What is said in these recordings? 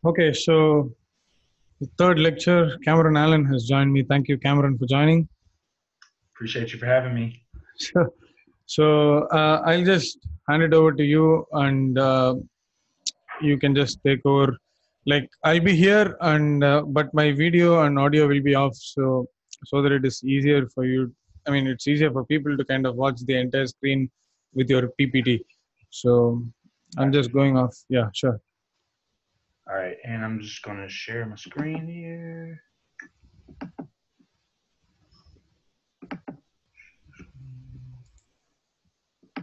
Okay, so the third lecture, Cameron Allen has joined me. Thank you, Cameron, for joining. Appreciate you for having me. So I'll just hand it over to you, and you can just take over. Like I'll be here, and but my video and audio will be off, so that it is easier for you. I mean, it's easier for people to kind of watch the entire screen with your PPT. So I'm Gotcha. just going off. Yeah, sure. All right, and I'm just gonna share my screen here.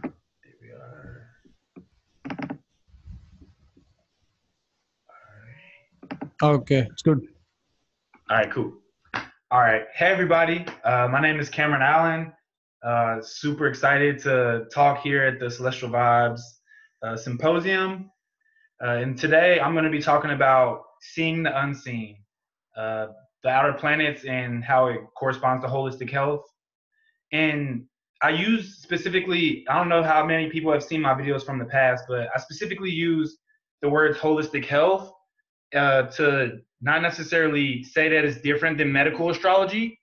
There we are. Okay, it's good. All right, cool. All right, hey everybody. My name is Cameron Allen. Super excited to talk here at the Celestial Vibes Symposium. And today I'm going to be talking about seeing the unseen, uh, the outer planets, and how it corresponds to holistic health. And I use specifically, I don't know how many people have seen my videos from the past, but I specifically use the words holistic health to not necessarily say that it's different than medical astrology,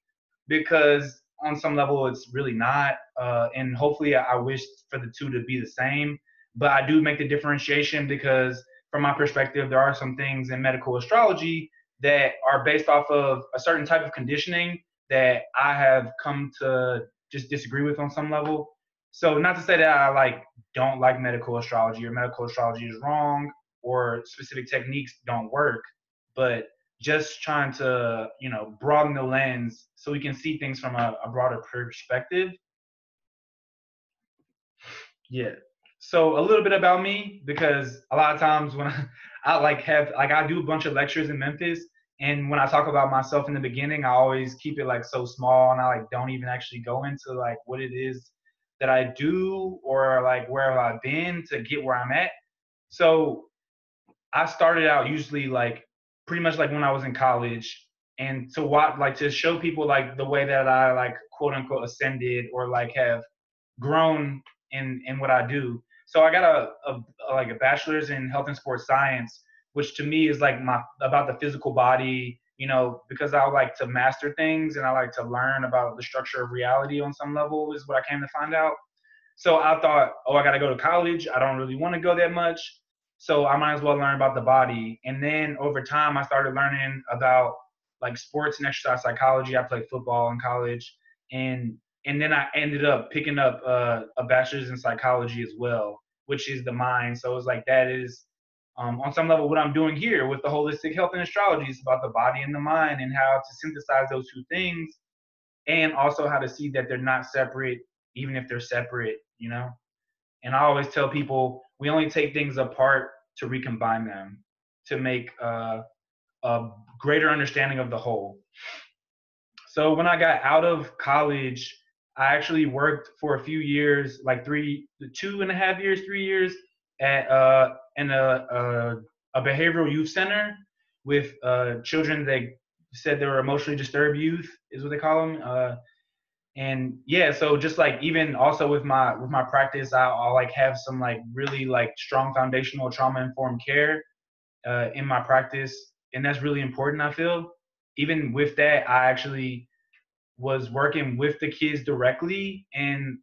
because on some level it's really not. And hopefully I wish for the two to be the same. But I do make the differentiation because from my perspective, there are some things in medical astrology that are based off of a certain type of conditioning that I have come to just disagree with on some level. So not to say that I don't like medical astrology or medical astrology is wrong or specific techniques don't work, but just trying to broaden the lens so we can see things from a broader perspective. Yeah. So a little bit about me, because a lot of times when I do a bunch of lectures in Memphis, and when I talk about myself in the beginning, I always keep it like so small, and I don't even actually go into like what it is that I do or like where have I been to get where I'm at. So I started out usually like pretty much like when I was in college, and to to show people like the way that I like quote unquote ascended or like have grown in what I do. So I got a bachelor's in health and sports science, which to me is like my about the physical body, because I like to master things and I like to learn about the structure of reality on some level is what I came to find out. So I thought, oh, I got to go to college. I don't really want to go that much. So I might as well learn about the body. And then over time, I started learning about like sports and exercise psychology. I played football in college. And then I ended up picking up a bachelor's in psychology as well, which is the mind. So it's like that is on some level what I'm doing here with the holistic health and astrology is about the body and the mind and how to synthesize those two things, and also how to see that they're not separate, even if they're separate. And I always tell people we only take things apart to recombine them to make a greater understanding of the whole. So when I got out of college, I actually worked for a few years, like 2.5 years, 3 years, at in a behavioral youth center with children. They said they were emotionally disturbed youth, is what they call them. And yeah, so just like even also with my practice, I'll like have some like really like strong foundational trauma informed care in my practice, and that's really important. I feel even with that, I actually was working with the kids directly in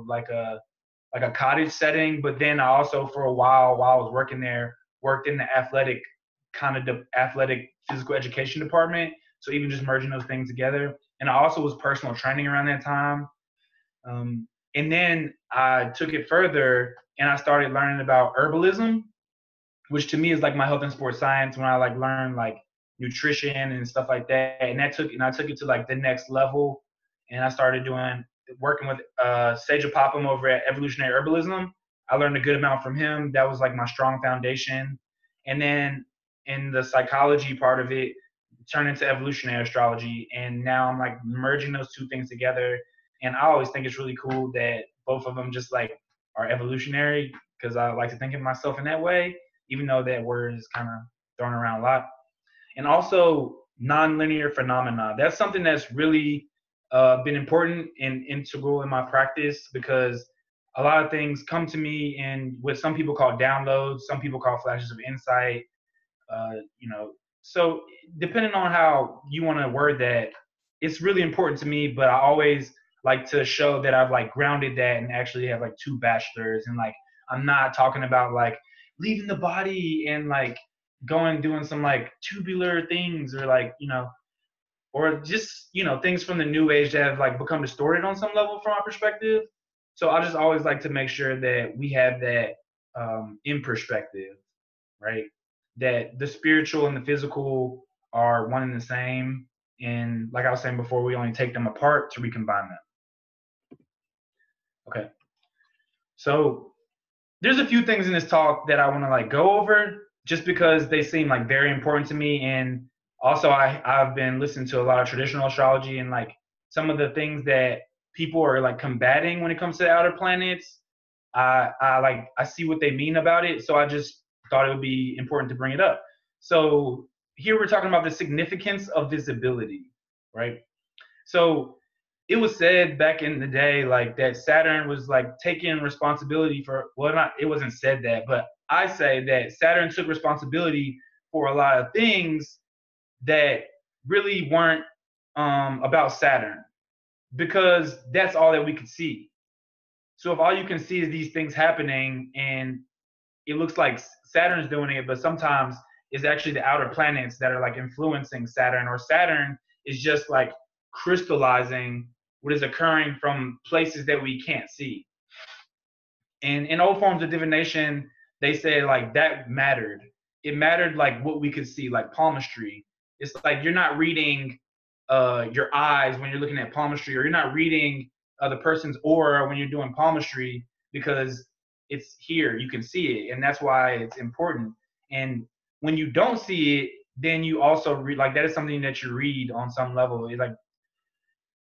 like a cottage setting, but then I also for a while I was working there, worked in the athletic athletic physical education department. So even just merging those things together, and I also was personal training around that time. And then I took it further and I started learning about herbalism, which to me is like my health and sports science when I like learned like nutrition and stuff like that. And I took it to like the next level, and I started working with Sage Popham over at Evolutionary Herbalism. I learned a good amount from him. That was like my strong foundation. And then in the psychology part of it, turned into evolutionary astrology. And now I'm like merging those two things together. And I always think it's really cool that both of them just like are evolutionary, because I like to think of myself in that way, even though that word is kind of thrown around a lot. And also nonlinear phenomena. That's something that's really been important and integral in my practice, because a lot of things come to me in what some people call downloads, some people call flashes of insight. You know, so depending on how you want to word that, it's really important to me. But I always like to show that I've like grounded that and actually have like 2 bachelors, and like I'm not talking about like leaving the body and like going doing some like tubular things or like or just things from the new age that have like become distorted on some level from our perspective. So I just always like to make sure that we have that in perspective, right? That the spiritual and the physical are one and the same, and like I was saying before, we only take them apart to recombine them. Okay, so there's a few things in this talk that I want to like go over just because they seem like very important to me. And also I've been listening to a lot of traditional astrology, and like some of the things that people are like combating when it comes to the outer planets. I see what they mean about it. So I just thought it would be important to bring it up. So here we're talking about the significance of visibility, right? So it was said back in the day like that Saturn was like taking responsibility for, well, not, it wasn't said that, but I say that Saturn took responsibility for a lot of things that really weren't about Saturn, because that's all that we could see. So if all you can see is these things happening and it looks like Saturn's doing it, but sometimes it's actually the outer planets that are like influencing Saturn, or Saturn is just like crystallizing what is occurring from places that we can't see. And in old forms of divination, they say like that mattered. It mattered like what we could see, like palmistry. It's like you're not reading your eyes when you're looking at palmistry, or you're not reading the person's aura when you're doing palmistry, because it's here, you can see it, and that's why it's important. And when you don't see it, then you also read, like that is something that you read on some level. It's like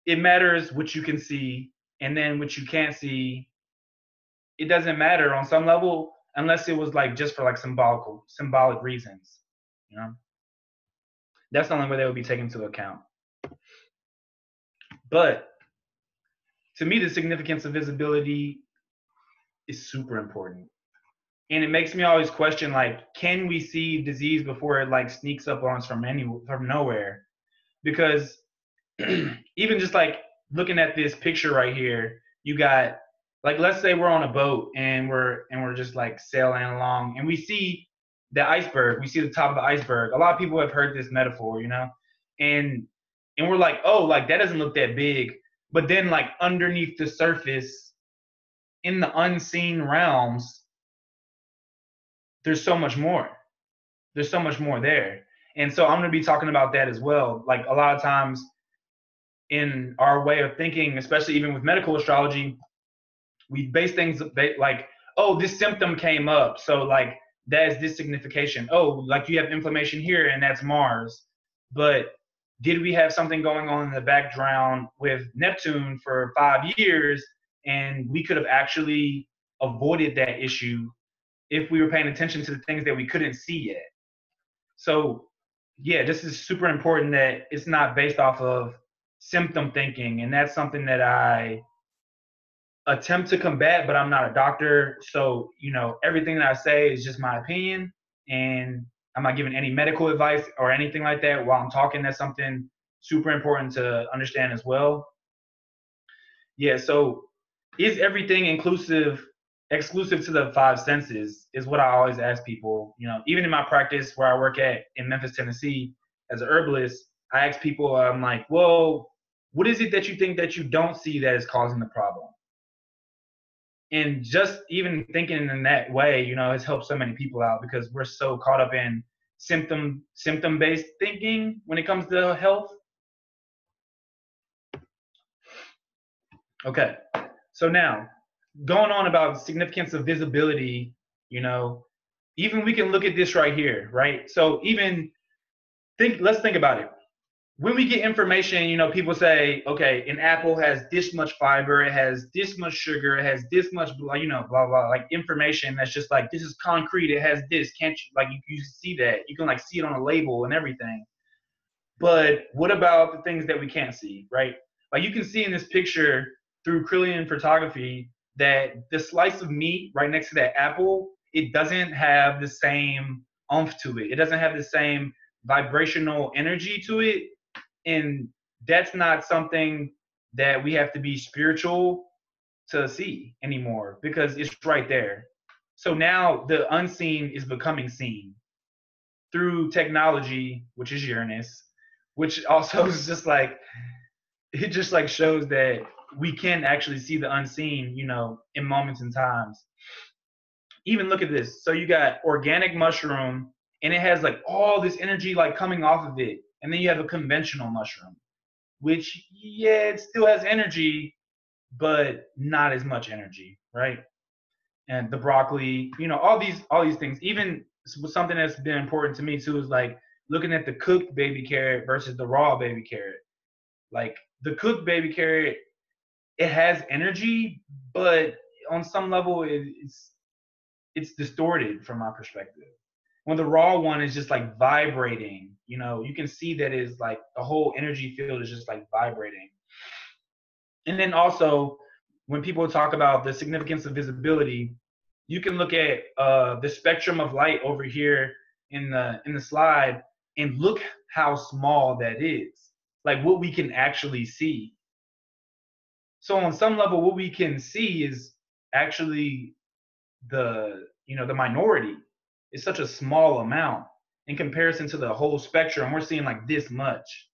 it matters what you can see, and then what you can't see, it doesn't matter on some level unless it was like just for like symbolic reasons. You know, that's the only way they would be taken into account. But to me, the significance of visibility is super important. And it makes me always question, like, can we see disease before it like sneaks up on us from nowhere? Because even just like looking at this picture right here, you got, like, let's say we're on a boat and we're just like sailing along, and we see the iceberg, we see the top of the iceberg. A lot of people have heard this metaphor, and we're like, oh, like that doesn't look that big. But then like underneath the surface, in the unseen realms, there's so much more. There's so much more there. And so I'm going to be talking about that as well. Like a lot of times in our way of thinking, especially even with medical astrology, we base things like, oh, this symptom came up, so like that is this signification. Oh, like you have inflammation here, and that's Mars. But did we have something going on in the background with Neptune for 5 years, and we could have actually avoided that issue if we were paying attention to the things that we couldn't see yet? So yeah, this is super important that it's not based off of symptom thinking, and that's something that I attempt to combat, but I'm not a doctor. So, everything that I say is just my opinion, and I'm not giving any medical advice or anything like that while I'm talking. That's something super important to understand as well. Yeah, so is everything exclusive to the 5 senses is what I always ask people. Even in my practice where I work in Memphis, Tennessee, as a herbalist, I ask people, I'm like, well, what is it that you think that you don't see that is causing the problem? And just even thinking in that way, has helped so many people out, because we're so caught up in symptom-based thinking when it comes to health. Okay, so now going on about significance of visibility, even we can look at this right here, right? So let's think about it. When we get information, people say, okay, an apple has this much fiber, it has this much sugar, it has this much, blah, blah, like information that's just like, this is concrete, it has this, can't you, like, you see that, you can like see it on a label and everything. But what about the things that we can't see, right? Like you can see in this picture through Kirlian photography that the slice of meat right next to that apple, it doesn't have the same oomph to it. It doesn't have the same vibrational energy to it. And that's not something that we have to be spiritual to see anymore, because it's right there. So now the unseen is becoming seen through technology, which is Uranus, which also is just like, it just like shows that we can actually see the unseen, in moments and times. Even look at this. So you got organic mushroom, and it has like all this energy like coming off of it. And then you have a conventional mushroom, which, yeah, it still has energy, but not as much energy, right? And the broccoli, all these things. Even something that's been important to me too is like looking at the cooked baby carrot versus the raw baby carrot. Like the cooked baby carrot, it has energy, but on some level it's distorted from my perspective. When the raw one is just like vibrating, you can see that it's like the whole energy field is just like vibrating. And then also, when people talk about the significance of visibility, you can look at the spectrum of light over here in the slide, and look how small that is, like what we can actually see. So on some level, what we can see is actually the minority. It's such a small amount in comparison to the whole spectrum. We're seeing like this much.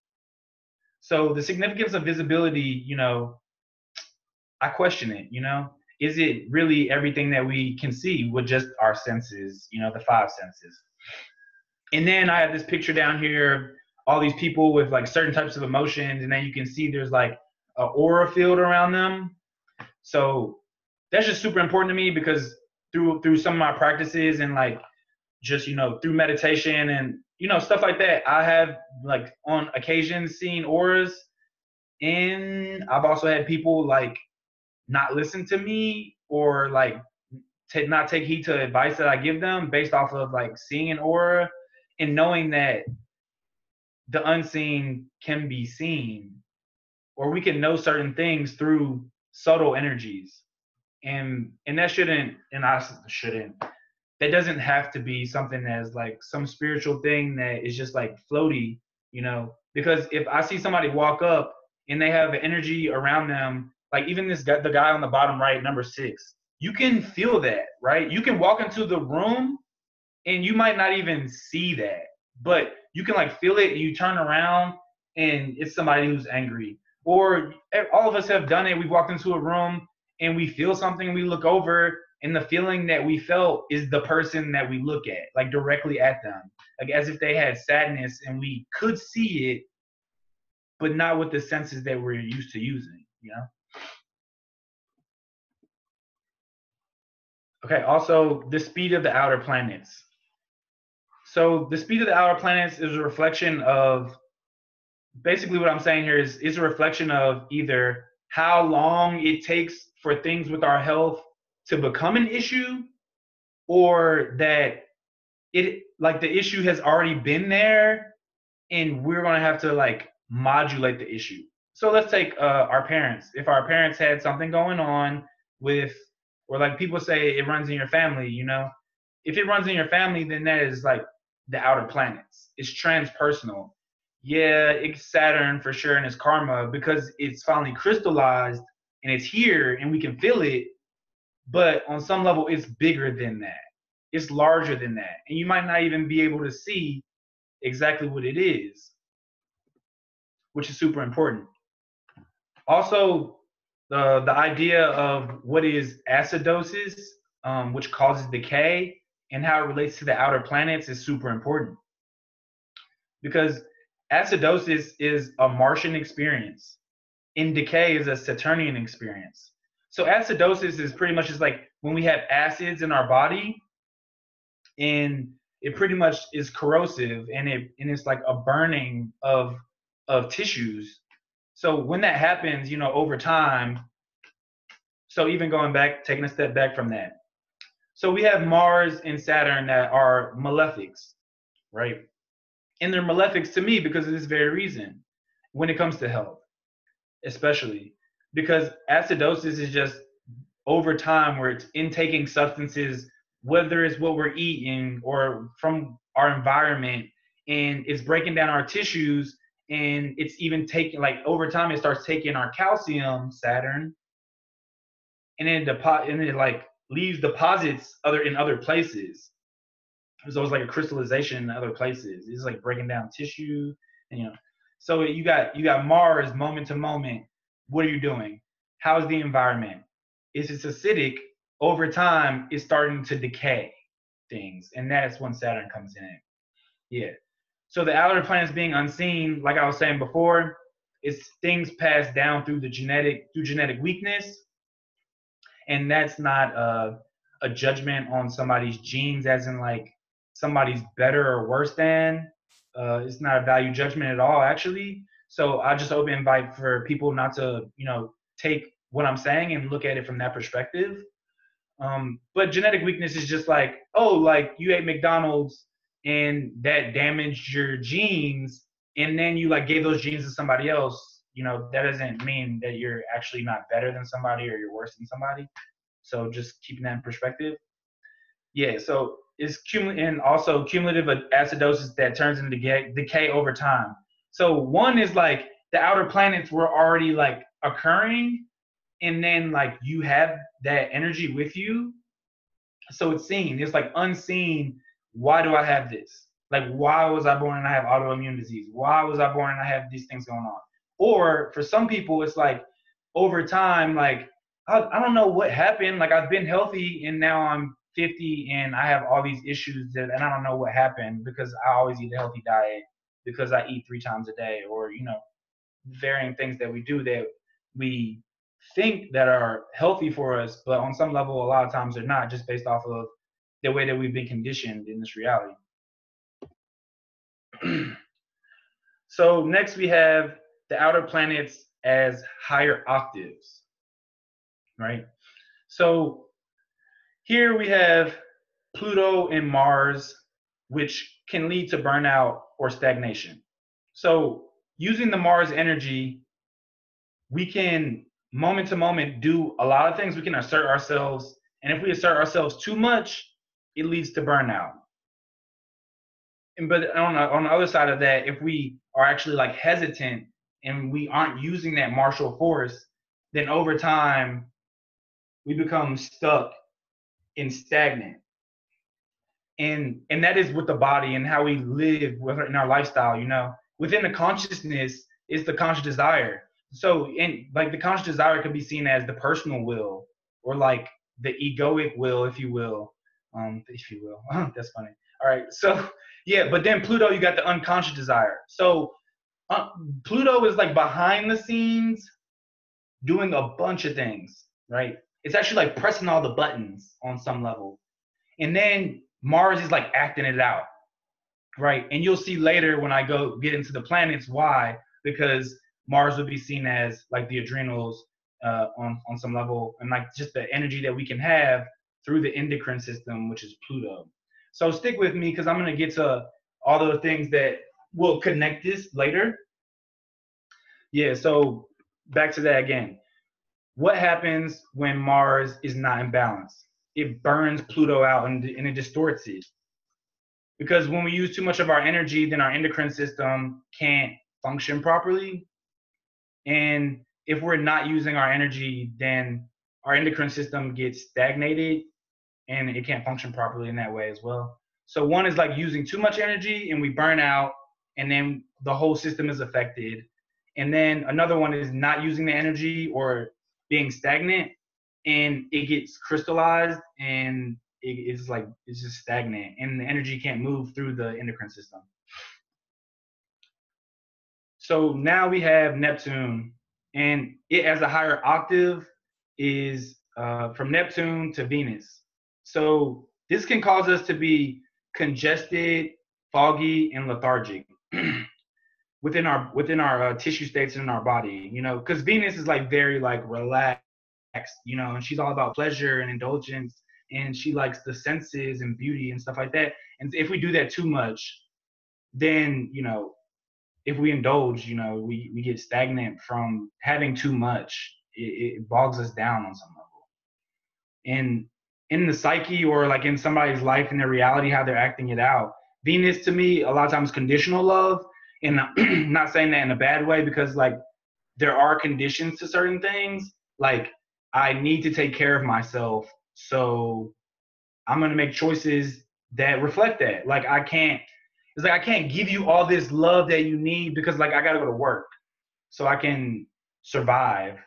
So the significance of visibility, I question it. Is it really everything that we can see with just our senses, the five senses? And then I have this picture down here, all these people with like certain types of emotions, and then you can see there's like an aura field around them. So that's just super important to me, because through some of my practices and like just through meditation and stuff like that, I have like on occasion seen auras, and I've also had people like not listen to me, or like not take heed to advice that I give them based off of like seeing an aura and knowing that the unseen can be seen, or we can know certain things through subtle energies. And that shouldn't, and I shouldn't, that doesn't have to be something that's like some spiritual thing that is just like floaty, because if I see somebody walk up and they have energy around them, like even this guy, the guy on the bottom right, number 6, you can feel that, right? You can walk into the room and you might not even see that, but you can like feel it, and you turn around and it's somebody who's angry. Or all of us have done it. We've walked into a room and we feel something, we look over, and the feeling that we felt is the person that we look at, like directly at them, like as if they had sadness and we could see it, but not with the senses that we're used to using, Okay, also the speed of the outer planets. So the speed of the outer planets is a reflection of, basically what I'm saying here is a reflection of either how long it takes for things with our health to become an issue, or that it like the issue has already been there and we're going to have to like modulate the issue. So let's take our parents. If our parents had something going on with, or like people say it runs in your family, if it runs in your family, then that is like the outer planets. It's transpersonal. Yeah, it's Saturn for sure, and it's karma, because it's finally crystallized and it's here and we can feel it. But on some level, it's bigger than that. It's larger than that. And you might not even be able to see exactly what it is, which is super important. Also, the idea of what is acidosis, which causes decay, and how it relates to the outer planets is super important. Because acidosis is a Martian experience, and decay is a Saturnian experience. So acidosis is pretty much just like when we have acids in our body, and it pretty much is corrosive, and it's like a burning of tissues. So when that happens, over time, so even going back, taking a step back from that. So we have Mars and Saturn that are malefics, right? And they're malefics to me because of this very reason, when it comes to health, especially because acidosis is just over time where it's intaking substances whether it's what we're eating or from our environment, and it's breaking down our tissues, and it's even taking, like, over time it starts taking our calcium, Saturn, and then it like leaves deposits in other places. So it's like a crystallization in other places. It's like breaking down tissue, and so you got Mars moment to moment. What are you doing? How's the environment? If it's acidic, over time it's starting to decay things, and that's when Saturn comes in. Yeah. So the outer planets being unseen, like I was saying before, it's things passed down through genetic weakness, and that's not a judgment on somebody's genes, as in like somebody's better or worse than. It's not a value judgment at all, actually. So I just open invite for people not to, take what I'm saying and look at it from that perspective. But genetic weakness is just like, oh, like you ate McDonald's and that damaged your genes, and then you like gave those genes to somebody else. That doesn't mean that you're actually not better than somebody or you're worse than somebody. So just keeping that in perspective. Yeah, so it's and also cumulative acidosis that turns into decay over time. So one is like the outer planets were already like occurring, and then like you have that energy with you. So it's seen. It's like unseen. Why do I have this? Like, why was I born and I have autoimmune disease? Why was I born and I have these things going on? Or for some people, it's like over time, like, I don't know what happened. Like, I've been healthy and now I'm 50 and I have all these issues and I don't know what happened, because I always eat a healthy diet, because I eat 3 times a day, or, varying things that we do that we think that are healthy for us, but on some level, a lot of times they're not, just based off of the way that we've been conditioned in this reality. So next we have the outer planets as higher octaves, right? So here we have Pluto and Mars, which can lead to burnout or stagnation. So using the Mars energy, we can moment to moment do a lot of things. We can assert ourselves, and if we assert ourselves too much, it leads to burnout. But on the other side of that, if we are actually like hesitant and we aren't using that martial force, then over time we become stuck and stagnant. And that is with the body and how we live in our lifestyle. Within the consciousness is the conscious desire. So, and like the conscious desire could be seen as the personal will, or like the egoic will, if you will. That's funny. All right. So yeah, but then Pluto, you got the unconscious desire. So Pluto is like behind the scenes doing a bunch of things, right? It's actually like pressing all the buttons on some level. And then Mars is like acting it out, right? And you'll see later when I go get into the planets why, because Mars would be seen as like the adrenals on some level, and like just the energy that we can have through the endocrine system, which is Pluto. So stick with me, because I'm going to get to all the things that will connect this later. Yeah, so back to that again. What happens when Mars is not in balance? It burns Pluto out and it distorts it. Because when we use too much of our energy, then our endocrine system can't function properly. And if we're not using our energy, then our endocrine system gets stagnated and it can't function properly in that way as well. So one is like using too much energy and we burn out, and then the whole system is affected. And then another one is not using the energy or being stagnant, and it gets crystallized and it's just stagnant, and the energy can't move through the endocrine system. So now we have Neptune, and it as a higher octave is from Neptune to Venus. So this can cause us to be congested, foggy, and lethargic within our tissue states in our body. Because Venus is like very like relaxed, and she's all about pleasure and indulgence, and she likes the senses and beauty and stuff like that. And if we do that too much, then if we indulge, we get stagnant from having too much. It bogs us down on some level. And in the psyche or like in somebody's life in their reality, how they're acting it out. Venus to me, a lot of times conditional love, and not saying that in a bad way, because like there are conditions to certain things. Like I need to take care of myself, so I'm gonna make choices that reflect that. Like I can't. It's like I can't give you all this love that you need because like I gotta go to work so I can survive.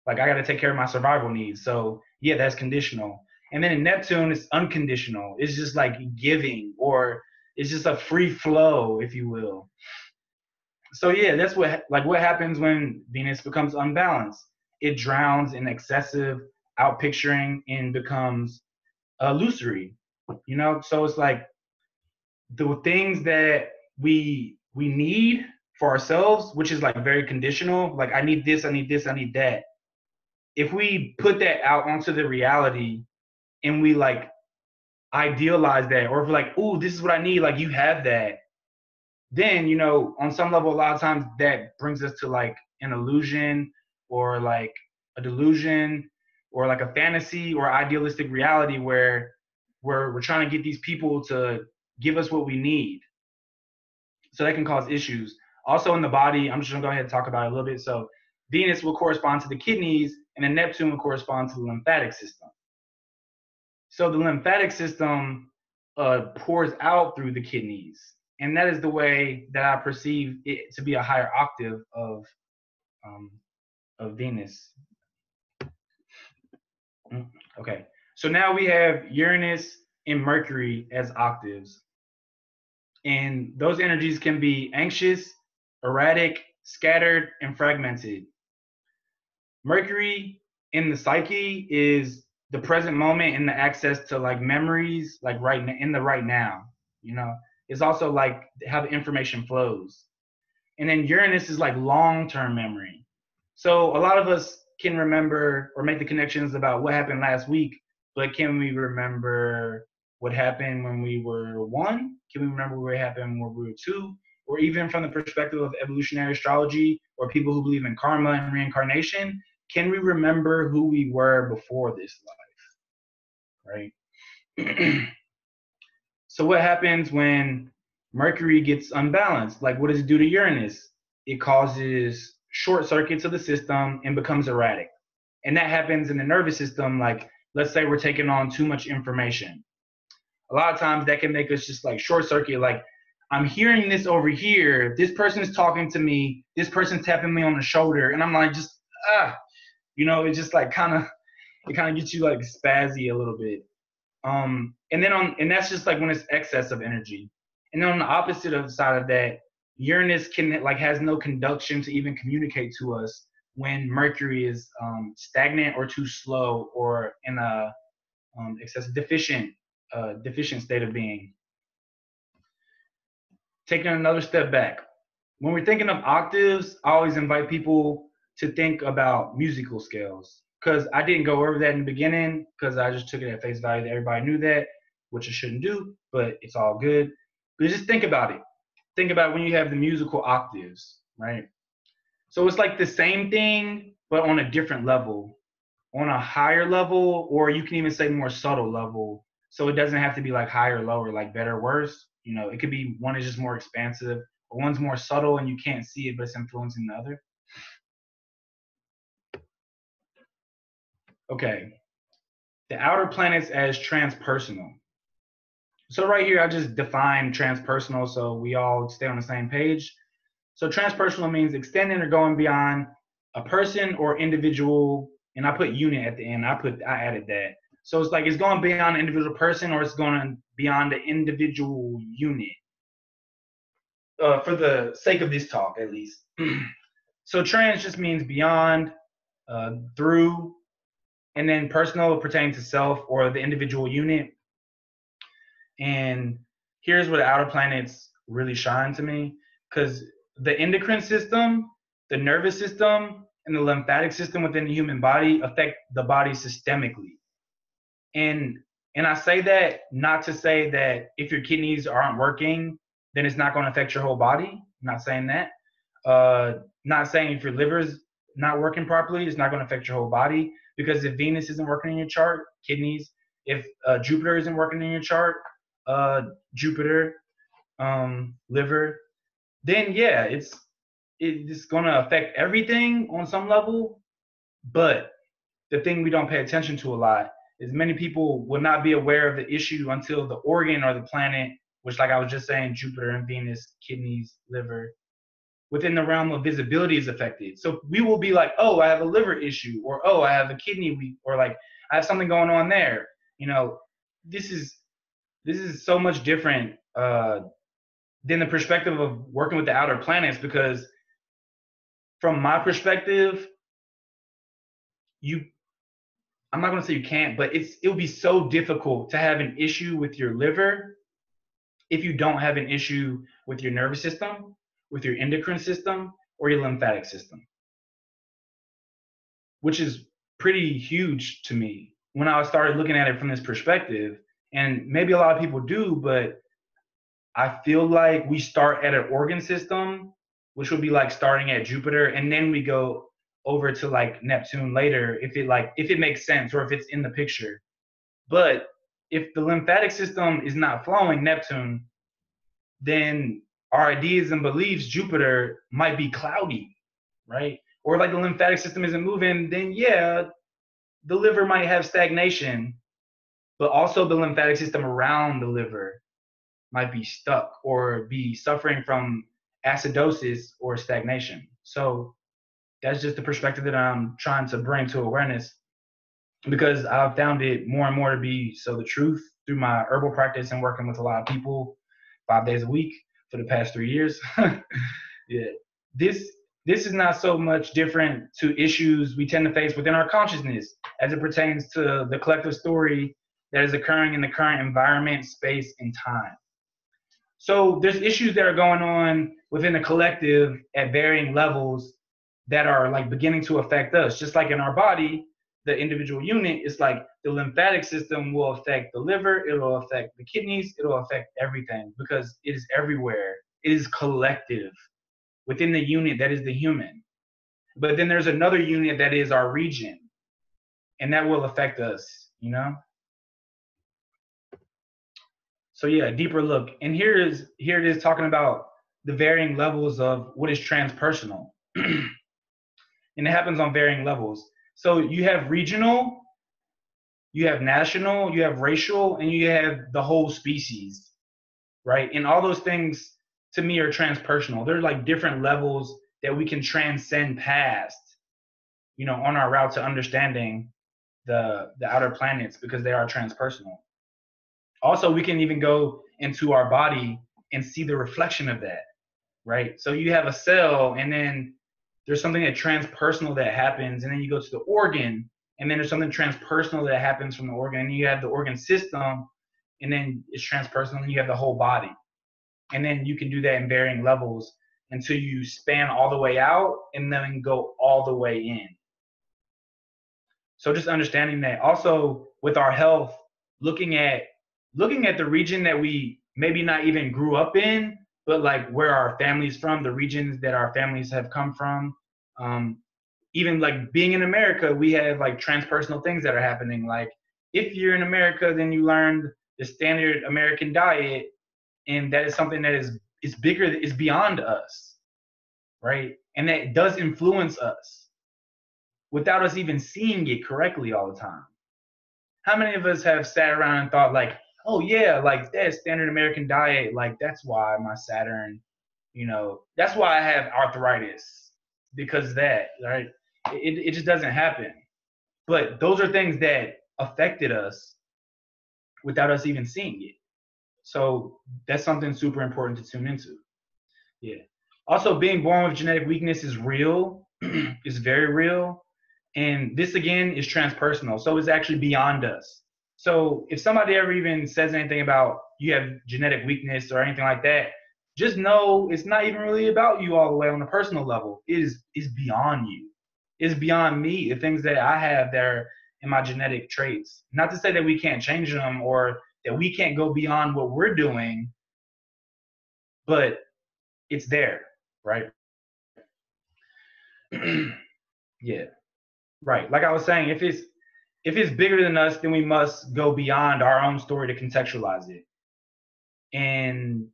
Like I gotta take care of my survival needs. So yeah, that's conditional. And then in Neptune, it's unconditional. It's just like giving, or it's just a free flow, if you will. So yeah, that's what happens when Venus becomes unbalanced. It drowns in excessive outpicturing and becomes illusory. You know, so it's like the things that we need for ourselves, which is like very conditional. Like I need this, I need this, I need that. If we put that out onto the reality and we like idealize that, or if we're like, "Ooh, this is what I need," like you have that, then you know on some level a lot of times that brings us to like an illusion or like a delusion or like a fantasy or idealistic reality where we're trying to get these people to give us what we need, so that can cause issues. Also in the body, I'm just gonna go ahead and talk about it a little bit. So Venus will correspond to the kidneys, and then Neptune will correspond to the lymphatic system. So the lymphatic system pours out through the kidneys, and that is the way that I perceive it to be a higher octave um, of Venus. Okay, so now we have Uranus and Mercury as octaves, and those energies can be anxious, erratic, scattered, and fragmented. Mercury in the psyche is the present moment and the access to like memories, like right in the right now. You know, it's also like how the information flows. And then Uranus is like long-term memory. So a lot of us can remember or make the connections about what happened last week, but can we remember what happened when we were one? Can we remember what happened when we were two? Or even from the perspective of evolutionary astrology or people who believe in karma and reincarnation, can we remember who we were before this life, right? So what happens when Mercury gets unbalanced? Like what does it do to Uranus? It causes short circuits of the system and becomes erratic. And that happens in the nervous system. Like let's say we're taking on too much information. A lot of times that can make us just like short circuit. Like I'm hearing this over here. This person is talking to me. This person's tapping me on the shoulder. And I'm like, just, you know, it just like it kind of gets you like spazzy a little bit. And that's just like when it's excess of energy. And then on the opposite of the side of that, Uranus can like has no conduction to even communicate to us when Mercury is stagnant or too slow or in a excessive deficient state of being. Taking another step back, when we're thinking of octaves, I always invite people to think about musical scales, because I didn't go over that in the beginning because I just took it at face value that everybody knew that, which I shouldn't do, but it's all good. But just think about it. Think about when you have the musical octaves, right? So it's like the same thing, but on a different level, on a higher level, or you can even say more subtle level. So it doesn't have to be like higher, lower, like better, worse. You know, it could be one is just more expansive, or one's more subtle and you can't see it, but it's influencing the other. Okay, the outer planets as transpersonal. So right here, I just define transpersonal so we all stay on the same page. So transpersonal means extending or going beyond a person or individual, and I put unit at the end. I added that. So it's like it's going beyond an individual person or it's going beyond the individual unit. For the sake of this talk, at least. So trans just means beyond, through, and then personal pertaining to self or the individual unit. And here's where the outer planets really shine to me, because the endocrine system, the nervous system, and the lymphatic system within the human body affect the body systemically. And I say that not to say that if your kidneys aren't working, then it's not going to affect your whole body. I'm not saying that. Not saying if your liver's not working properly, it's not going to affect your whole body. Because if Venus isn't working in your chart, kidneys, If Jupiter isn't working in your chart, Jupiter, liver, then yeah, it's gonna affect everything on some level. But the thing we don't pay attention to a lot is many people will not be aware of the issue until the organ or the planet, which, like I was just saying, Jupiter and Venus, kidneys, liver, within the realm of visibility is affected. So we will be like, oh, I have a liver issue, or oh, I have a kidney weak, or like I have something going on there. You know, this is so much different than the perspective of working with the outer planets, because from my perspective, you I'm not going to say you can't, but it'll be so difficult to have an issue with your liver if you don't have an issue with your nervous system, with your endocrine system, or your lymphatic system, which is pretty huge to me when I started looking at it from this perspective. And maybe a lot of people do, but I feel like we start at an organ system, which would be like starting at Jupiter, and then we go over to like Neptune later, if it makes sense or if it's in the picture. But if the lymphatic system is not flowing, Neptune, then our ideas and beliefs, Jupiter, might be cloudy, right? Or like the lymphatic system isn't moving, then yeah, the liver might have stagnation, but also the lymphatic system around the liver might be stuck or be suffering from acidosis or stagnation. So that's just the perspective that I'm trying to bring to awareness, because I've found it more and more to be so the truth through my herbal practice and working with a lot of people 5 days a week for the past 3 years. Yeah, this is not so much different to issues we tend to face within our consciousness as it pertains to the collective story that is occurring in the current environment, space, and time. So there's issues that are going on within the collective at varying levels that are like beginning to affect us. Just like in our body, the individual unit is like the lymphatic system will affect the liver, it'll affect the kidneys, it'll affect everything because it is everywhere. It is collective within the unit that is the human. But then there's another unit that is our region, and that will affect us, you know? So yeah, a deeper look. And here it is talking about the varying levels of what is transpersonal. And it happens on varying levels. So you have regional, you have national, you have racial, and you have the whole species, right? And all those things to me are transpersonal. They're like different levels that we can transcend past, you know, on our route to understanding the outer planets, because they are transpersonal. Also, we can even go into our body and see the reflection of that, right? So you have a cell, and then there's something that transpersonal that happens, and then you go to the organ, and then there's something transpersonal that happens from the organ, and you have the organ system, and then it's transpersonal, and you have the whole body. And then you can do that in varying levels until you span all the way out and then go all the way in. So just understanding that. Also with our health, looking at the region that we maybe not even grew up in, but like where our family's from, the regions that our families have come from. Even like being in America, we have like transpersonal things that are happening. Like if you're in America, then you learned the standard American diet, and that is something that is bigger, is beyond us, right? And that does influence us without us even seeing it correctly all the time. How many of us have sat around and thought like, oh yeah, like that standard American diet, like that's why my Saturn, you know, that's why I have arthritis, because of that, right? It just doesn't happen. But those are things that affected us without us even seeing it. So that's something super important to tune into. Yeah. Also, being born with genetic weakness is real, is very real. And this again is transpersonal. So it's actually beyond us. So if somebody ever even says anything about you have genetic weakness or anything like that, just know it's not even really about you all the way on a personal level. It is beyond you. It's beyond me, the things that I have that are in my genetic traits. Not to say that we can't change them or that we can't go beyond what we're doing, but it's there, right? Yeah, right. Like I was saying, if it's if it's bigger than us, then we must go beyond our own story to contextualize it. And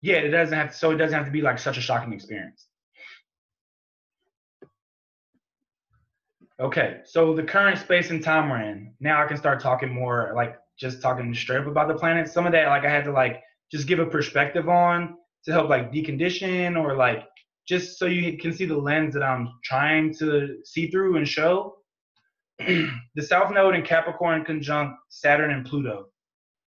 yeah, it doesn't have to, so it doesn't have to be like such a shocking experience. Okay, so the current space and time we're in. Now I can start talking more, like just talking straight up about the planet. Some of that, like I had to like just give a perspective on to help like decondition, or like just so you can see the lens that I'm trying to see through and show. The South Node in Capricorn conjunct Saturn and Pluto.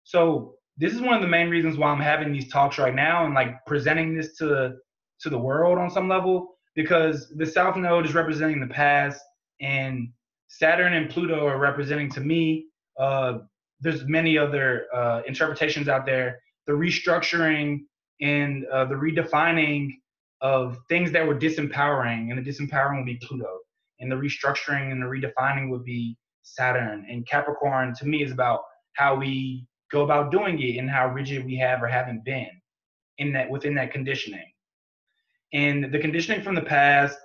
So this is one of the main reasons why I'm having these talks right now and like presenting this to the world on some level, because the South Node is representing the past, and Saturn and Pluto are representing, to me, there's many other interpretations out there, the restructuring and the redefining of things that were disempowering, and the disempowering would be Pluto, and the restructuring and the redefining would be Saturn. And Capricorn, to me, is about how we go about doing it and how rigid we have or haven't been in that, within that conditioning. And the conditioning from the past,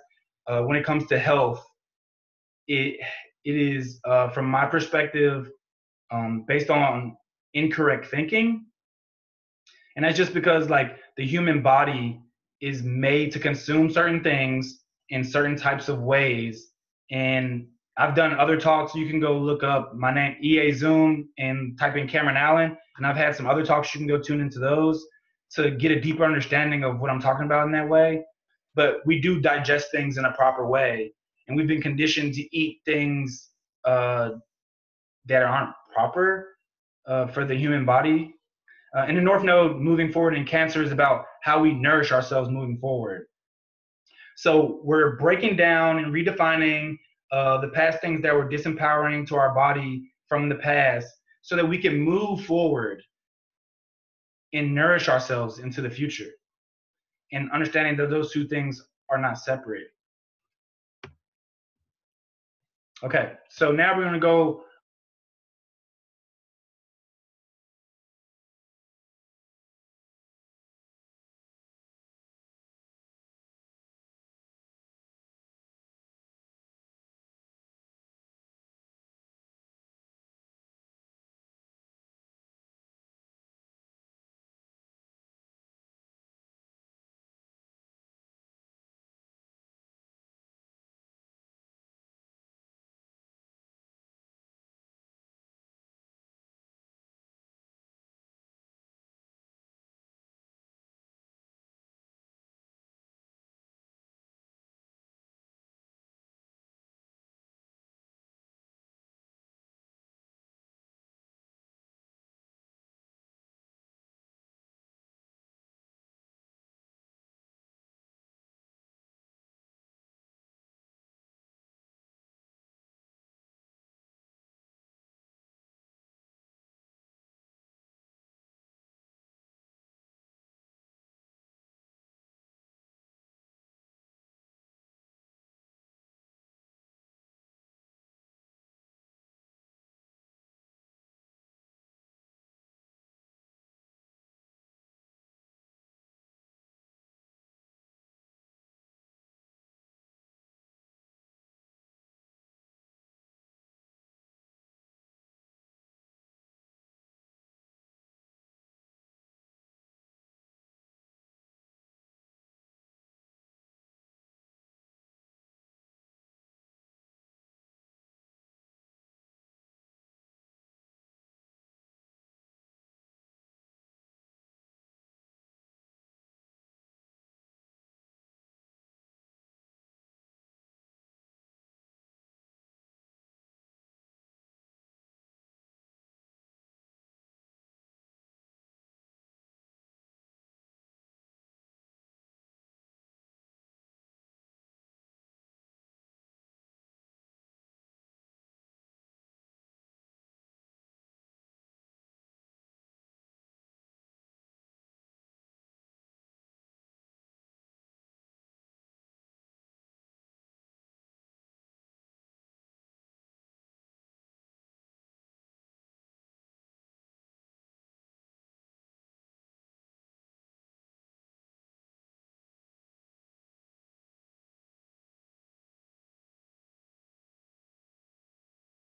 when it comes to health, it is from my perspective based on incorrect thinking. And that's just because like the human body is made to consume certain things in certain types of ways. And I've done other talks. You can go look up my name, EA Zoom, and type in Cameron Allen. And I've had some other talks. You can go tune into those to get a deeper understanding of what I'm talking about in that way. But we do digest things in a proper way. And we've been conditioned to eat things that aren't proper for the human body. And the North Node moving forward in Cancer is about how we nourish ourselves moving forward. So we're breaking down and redefining the past things that were disempowering to our body from the past, so that we can move forward and nourish ourselves into the future, and understanding that those two things are not separate. Okay, so now we're going to go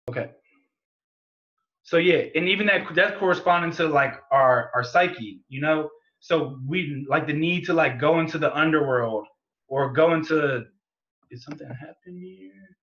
Okay. So yeah, and even that's corresponding to like our psyche, you know. So we like the need to like go into the underworld or go into. Is something happening here?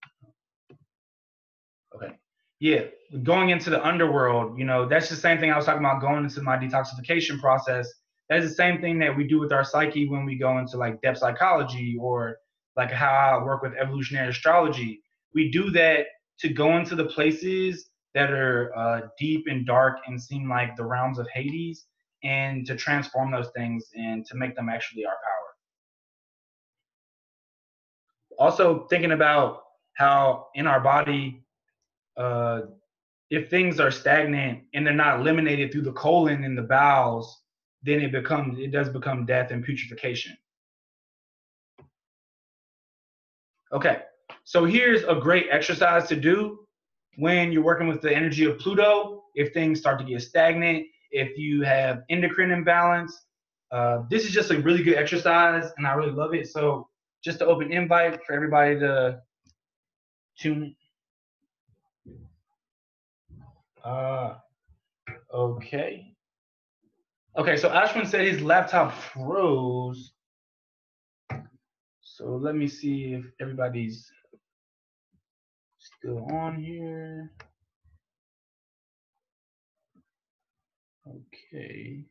Okay. Yeah, going into the underworld, you know, that's the same thing I was talking about going into my detoxification process. That's the same thing that we do with our psyche when we go into like depth psychology or like how I work with evolutionary astrology. We do that to go into the places that are deep and dark and seem like the realms of Hades and to transform those things and to make them actually our power. Also, thinking about how in our body, uh, if things are stagnant and they're not eliminated through the colon and the bowels, then it does become death and putrefaction. Okay, so here's a great exercise to do when you're working with the energy of Pluto. If things start to get stagnant, if you have endocrine imbalance, this is just a really good exercise, and I really love it. So just to open invite for everybody to tune. Uh, okay. Okay, so Ashwin said his laptop froze. So let me see if everybody's still on here. Okay.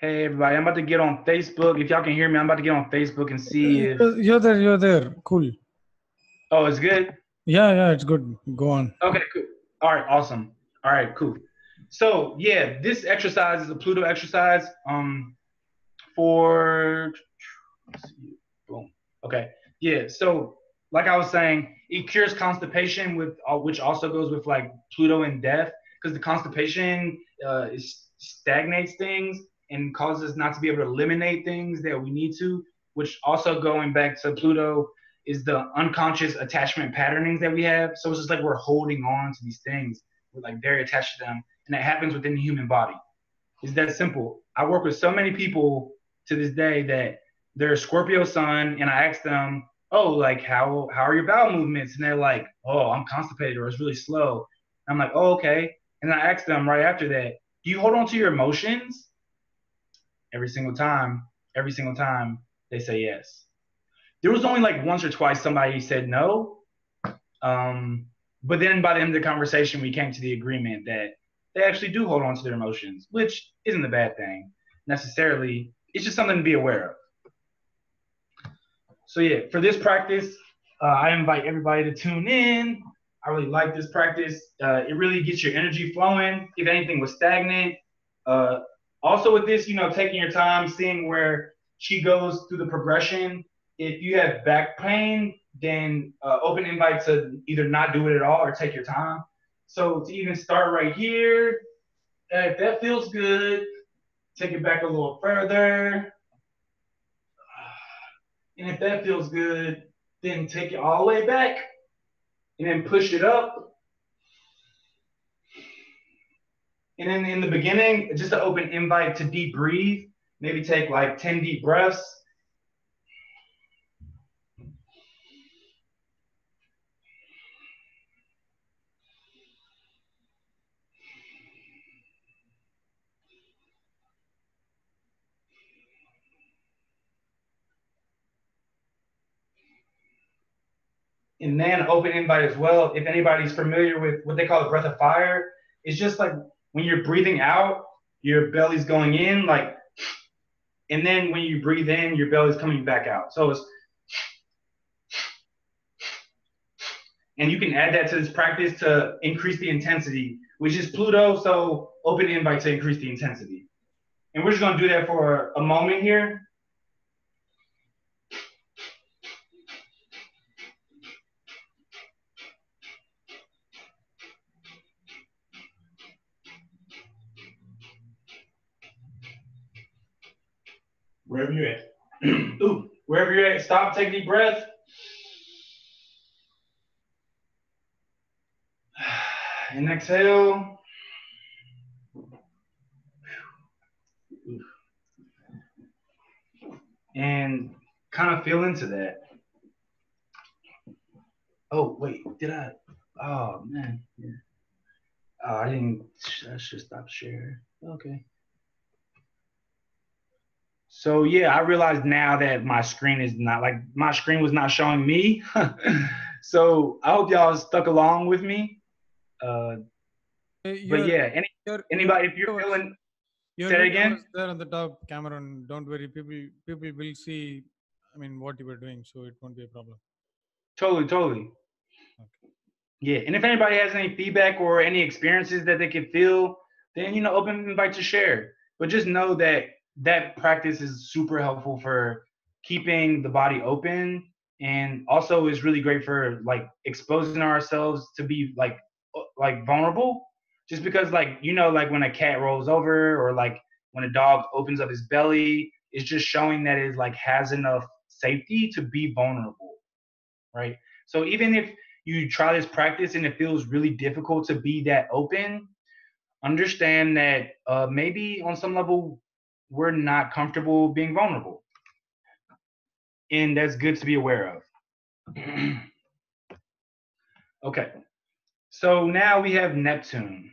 Hey everybody, I'm about to get on Facebook. If y'all can hear me, I'm about to get on Facebook and see if. You're there. You're there. Cool. Oh, it's good. Yeah, yeah, it's good. Go on. Okay, cool. All right, awesome. All right, cool. So yeah, this exercise is a Pluto exercise. For let's see, boom. Okay, yeah. So like I was saying, it cures constipation with which also goes with like Pluto and death because the constipation stagnates things and causes us not to be able to eliminate things that we need to. Which also going back to Pluto is the unconscious attachment patternings that we have. So it's just like we're holding on to these things. We're like very attached to them, and that happens within the human body. It's that simple. I work with so many people to this day that they're Scorpio sun, and I ask them, "Oh, like how are your bowel movements?" And they're like, "Oh, I'm constipated, or it's really slow." And I'm like, "Oh, okay." And I ask them right after that, "Do you hold on to your emotions?" Every single time, every single time, they say yes. There was only like once or twice somebody said no, but then by the end of the conversation, we came to the agreement that they actually do hold on to their emotions, which isn't a bad thing necessarily. It's just something to be aware of. So yeah, for this practice, I invite everybody to tune in. I really like this practice. It really gets your energy flowing. If anything was stagnant, uh, also with this, you know, taking your time, seeing where she goes through the progression. If you have back pain, then open invite to either not do it at all or take your time. So to even start right here, if that feels good, take it back a little further. And if that feels good, then take it all the way back and then push it up. And then in the beginning, just an open invite to deep breathe. Maybe take like 10 deep breaths. And then open invite as well. If anybody's familiar with what they call the breath of fire, it's just like when you're breathing out, your belly's going in, like, and then when you breathe in, your belly's coming back out. So it's, and you can add that to this practice to increase the intensity, which is Pluto. So open invite to increase the intensity. And we're just gonna do that for a moment here. Wherever you're at. Ooh, wherever you're at, stop, take a deep breath. And exhale. And kind of feel into that. Oh, wait, did I? Oh, man. Yeah. Oh, I didn't. I should stop sharing. Okay. So yeah, I realize now that my screen is not like my screen was not showing me. So I hope y'all stuck along with me. Uh, but Your yeah, your anybody, if you're video was feeling, your say it video was again. there on the top, Cameron. Don't worry, people will see. I mean, what you were doing, so it won't be a problem. Totally, totally. Okay. Yeah, and if anybody has any feedback or any experiences that they could feel, then open invite to share. But just know that that practice is super helpful for keeping the body open, and also is really great for like exposing ourselves to be like vulnerable. Just because like when a cat rolls over, or like when a dog opens up his belly, it's just showing that it like has enough safety to be vulnerable, right? So even if you try this practice and it feels really difficult to be that open, understand that maybe on some level we're not comfortable being vulnerable, and that's good to be aware of. Okay, so now we have Neptune,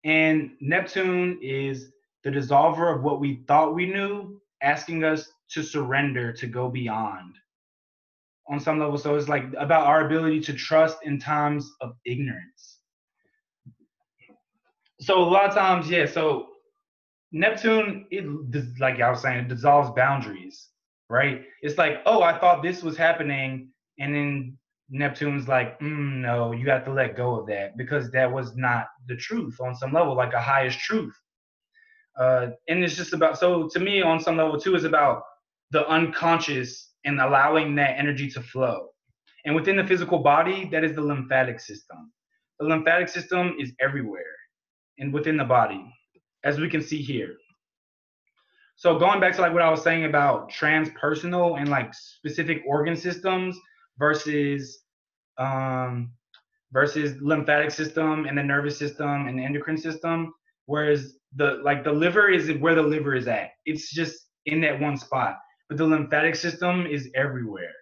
and Neptune is the dissolver of what we thought we knew, asking us to surrender, to go beyond on some level. So it's like about our ability to trust in times of ignorance. So a lot of times, yeah. So Neptune, like I was saying, it dissolves boundaries, right? It's like, oh, I thought this was happening, and then Neptune's like, no, you have to let go of that because that was not the truth on some level, like a highest truth. And it's just about, so to me, on some level too, is about the unconscious and allowing that energy to flow. And within the physical body, that is the lymphatic system. The lymphatic system is everywhere and within the body, as we can see here. So going back to like what I was saying about transpersonal and like specific organ systems versus um, versus lymphatic system and the nervous system and the endocrine system, whereas the liver is where the liver is at. It's just in that one spot, but the lymphatic system is everywhere.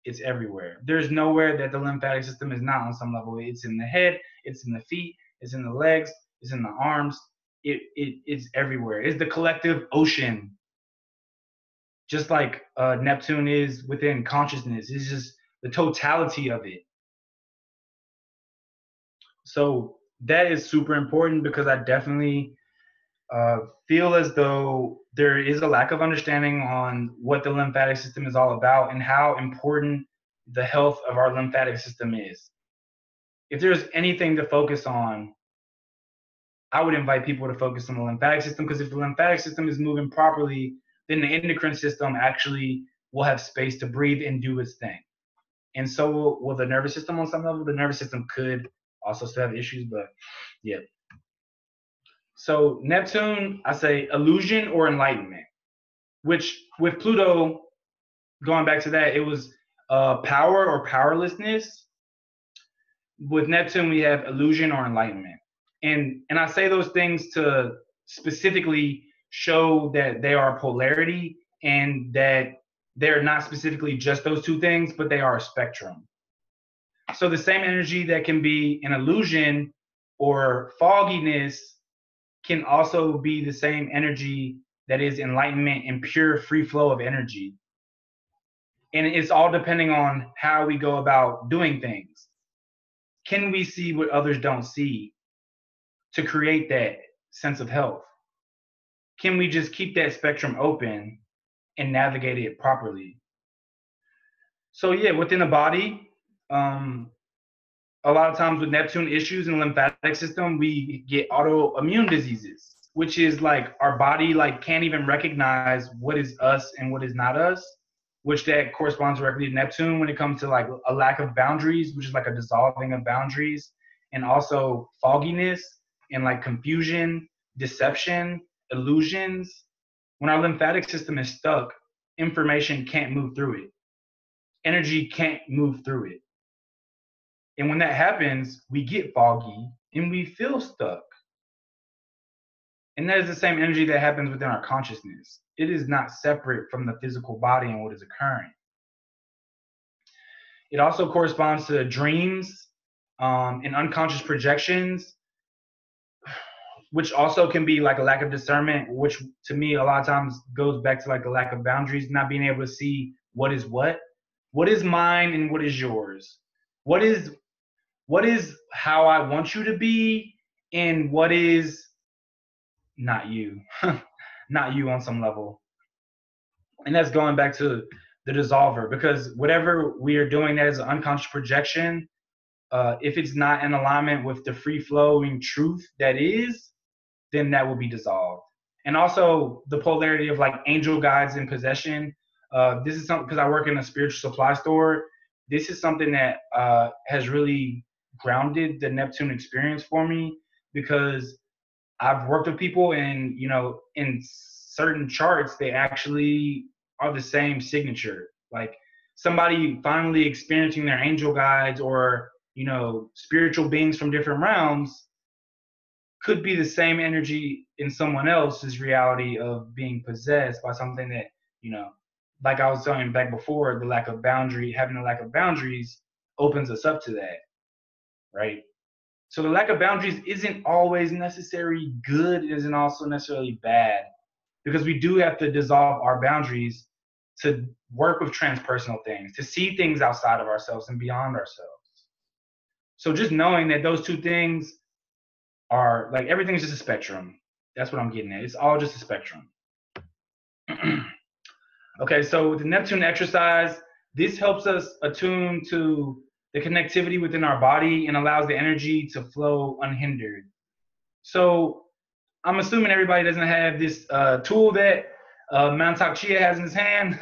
It's everywhere. There's nowhere that the lymphatic system is not on some level. It's in the head, it's in the feet, it's in the legs, it's in the arms. It's everywhere. It's the collective ocean, just like Neptune is within consciousness. It's just the totality of it. So that is super important because I definitely uh, feel as though there is a lack of understanding on what the lymphatic system is all about and how important the health of our lymphatic system is. If there's anything to focus on, I would invite people to focus on the lymphatic system, because if the lymphatic system is moving properly, then the endocrine system actually will have space to breathe and do its thing. And so will the nervous system on some level. The nervous system could also still have issues, but yeah. So Neptune, I say illusion or enlightenment, which with Pluto, going back to that, it was power or powerlessness. With Neptune, we have illusion or enlightenment. And I say those things to specifically show that they are polarity, and that they're not specifically just those two things, but they are a spectrum. So the same energy that can be an illusion or fogginess can also be the same energy that is enlightenment and pure free flow of energy. And it's all depending on how we go about doing things. Can we see what others don't see to create that sense of health? Can we just keep that spectrum open and navigate it properly? So yeah, within the body, um, a lot of times with Neptune issues in the lymphatic system, we get autoimmune diseases, which is like our body like can't even recognize what is us and what is not us, which that corresponds directly to Neptune when it comes to like a lack of boundaries, which is like a dissolving of boundaries, and also fogginess and like confusion, deception, illusions. When our lymphatic system is stuck, information can't move through it. Energy can't move through it. And when that happens, we get foggy and we feel stuck. And that is the same energy that happens within our consciousness. it is not separate from the physical body and what is occurring. It also corresponds to dreams and unconscious projections, which also can be like a lack of discernment, which to me a lot of times goes back to like a lack of boundaries, not being able to see what is mine and what is yours, what is how I want you to be, and what is not you, not you on some level. And that's going back to the dissolver, because whatever we are doing as an unconscious projection, if it's not in alignment with the free flowing truth that is, then that will be dissolved. And also the polarity of like angel guides in possession. This is something, because I work in a spiritual supply store. This is something that has really grounded the Neptune experience for me, because I've worked with people, and in certain charts they actually are the same signature. Like somebody finally experiencing their angel guides or spiritual beings from different realms could be the same energy in someone else's reality of being possessed by something that, like I was telling you back before, having the lack of boundaries opens us up to that, right? So the lack of boundaries isn't always necessarily good. It isn't also necessarily bad, because we do have to dissolve our boundaries to work with transpersonal things, to see things outside of ourselves and beyond ourselves. So just knowing that those two things are like, everything's just a spectrum. That's what I'm getting at. It's all just a spectrum. Okay, so with the Neptune exercise, this helps us attune to the connectivity within our body and allows the energy to flow unhindered. So I'm assuming everybody doesn't have this tool that Mantak Chia has in his hand.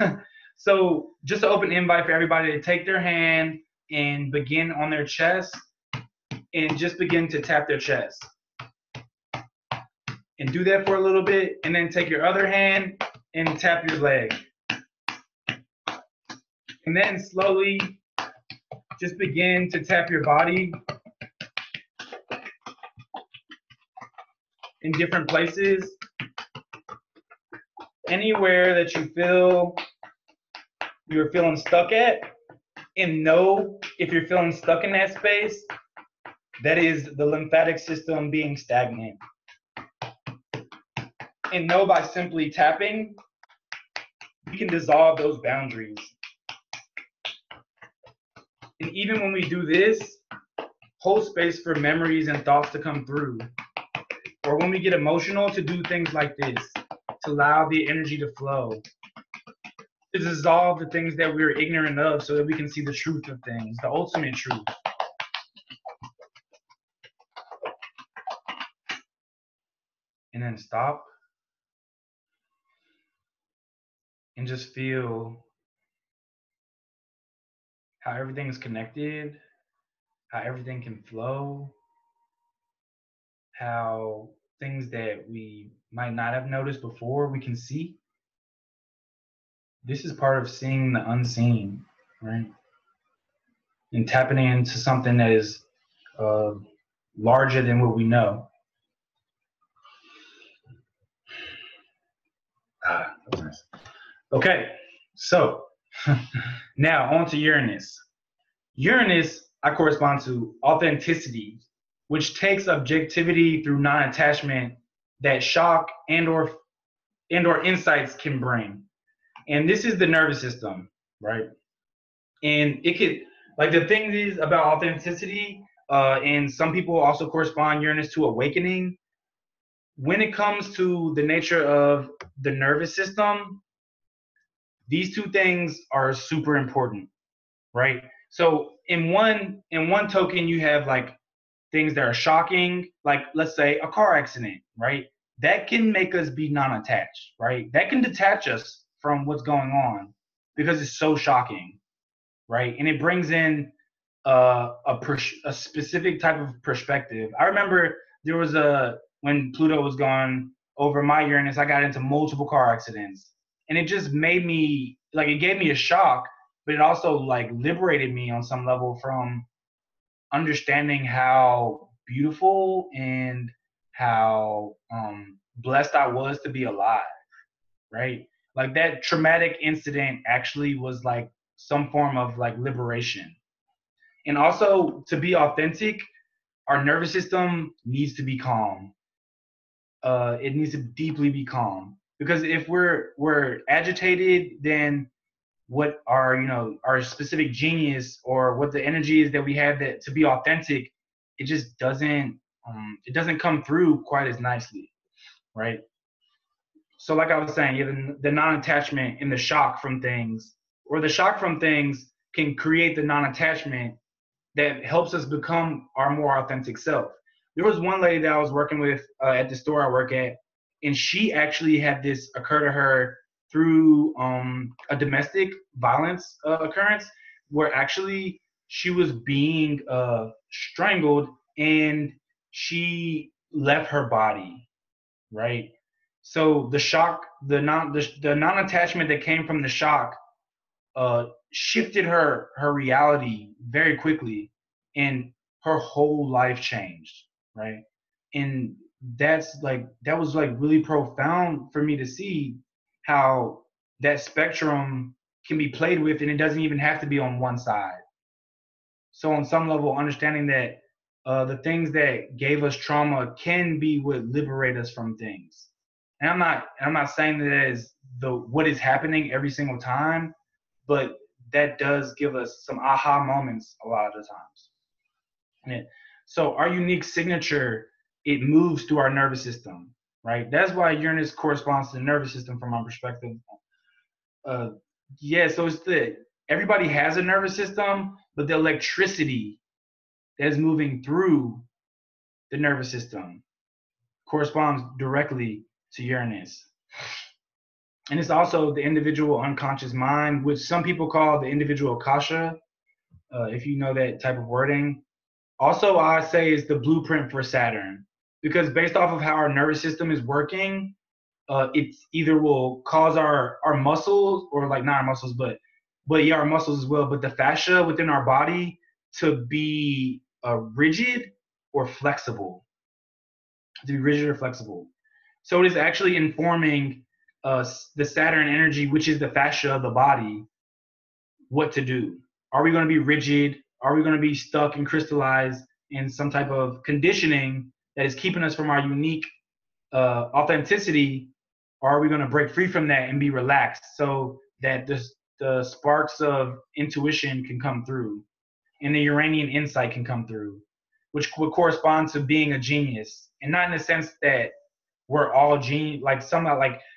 So just an open invite for everybody to take their hand and begin on their chest and just begin to tap their chest. And do that for a little bit, and then take your other hand and tap your leg. And then slowly just begin to tap your body in different places. Anywhere that you feel you're feeling stuck at, and know if you're feeling stuck in that space, that is the lymphatic system being stagnant. And know by simply tapping, we can dissolve those boundaries. And even when we do this, hold space for memories and thoughts to come through. Or when we get emotional, to do things like this, to allow the energy to flow. To dissolve the things that we're ignorant of so that we can see the truth of things, the ultimate truth. And then stop. And just feel how everything is connected, how everything can flow, how things that we might not have noticed before we can see. This is part of seeing the unseen, right? And tapping into something that is larger than what we know. That's nice. Okay, so now on to Uranus. Uranus, I correspond to authenticity, which takes objectivity through non-attachment that shock and or insights can bring. And this is the nervous system, right? And it could, like, the thing is about authenticity, and some people also correspond Uranus to awakening. When it comes to the nature of the nervous system, these two things are super important, right? So in one token, you have like things that are shocking, like let's say a car accident, right? That can make us be non-attached, right? That can detach us from what's going on because it's so shocking, right? And it brings in a specific type of perspective. I remember there was when Pluto was gone over my Uranus, I got into multiple car accidents, and it just made me, like, it gave me a shock, but it also like liberated me on some level from understanding how beautiful and how blessed I was to be alive. right? Like that traumatic incident actually was like some form of like liberation. And also to be authentic, our nervous system needs to be calm. It needs to deeply be calm, because if we're agitated, then what our, you know, our specific genius or what the energy is that we have that to be authentic, it just doesn't come through quite as nicely, right? So like I was saying, yeah, the non-attachment and the shock from things, or the shock from things can create the non-attachment that helps us become our more authentic self. There was one lady that I was working with at the store I work at, and she actually had this occur to her through a domestic violence occurrence, where actually she was being strangled, and she left her body, right? So the shock, the non attachment that came from the shock shifted her reality very quickly, and her whole life changed, right? And that was like really profound for me to see how that spectrum can be played with, and it doesn't even have to be on one side. So on some level, understanding that the things that gave us trauma can be what liberate us from things. And I'm not saying that is the what is happening every single time, but that does give us some aha moments a lot of the times. Yeah. So our unique signature, it moves through our nervous system, right? That's why Uranus corresponds to the nervous system from my perspective. Uh, yeah, so it's the everybody has a nervous system, but the electricity that is moving through the nervous system corresponds directly to Uranus. And it's also the individual unconscious mind, which some people call the individual Akasha, if you know that type of wording. Also, I say is the blueprint for Saturn, because based off of how our nervous system is working, it either will cause our muscles, or like not our muscles, but yeah, our muscles as well, but the fascia within our body to be rigid or flexible, to be rigid or flexible. So it is actually informing the Saturn energy, which is the fascia of the body, what to do. Are we going to be rigid? Are we going to be stuck and crystallized in some type of conditioning that is keeping us from our unique authenticity? Or are we going to break free from that and be relaxed so that the sparks of intuition can come through and the Uranian insight can come through, which would correspond to being a genius? And not in the sense that we're all genius, like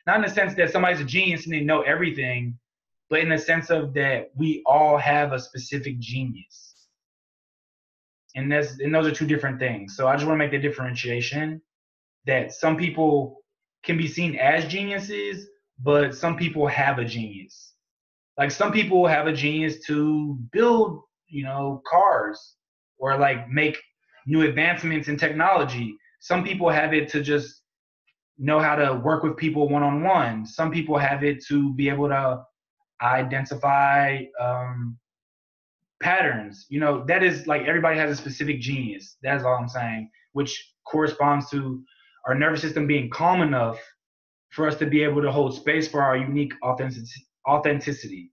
not in the sense that somebody's a genius and they know everything, but in the sense of that we all have a specific genius. And those are two different things. So I just want to make the differentiation that some people can be seen as geniuses, but some people have a genius. Like some people have a genius to build, cars, or like make new advancements in technology. Some people have it to just know how to work with people one on one. Some people have it to be able to identify patterns. That is like everybody has a specific genius. That's all I'm saying, which corresponds to our nervous system being calm enough for us to be able to hold space for our unique authenticity.